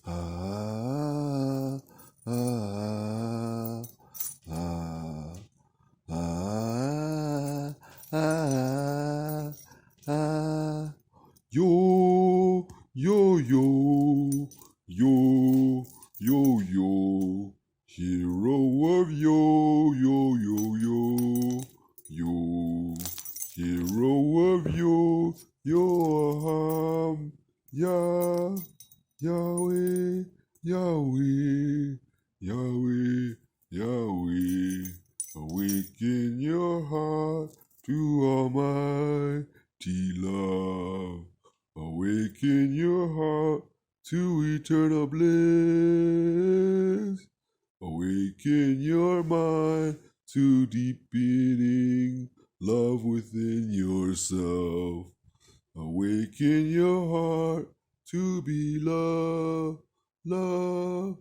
ah, ah, ah, ah, ah, ah. Yo, yo, yo, yo, yo, yo. Hero of yo, yo, yo, yo, yo. Hero of yo, yo, Yah, Yahweh, Yahweh, Yahweh, Yahweh. Awaken your heart to almighty love. Awaken your heart to eternal bliss. Awaken your mind to deepening love within yourself. Awaken your heart to be love, love,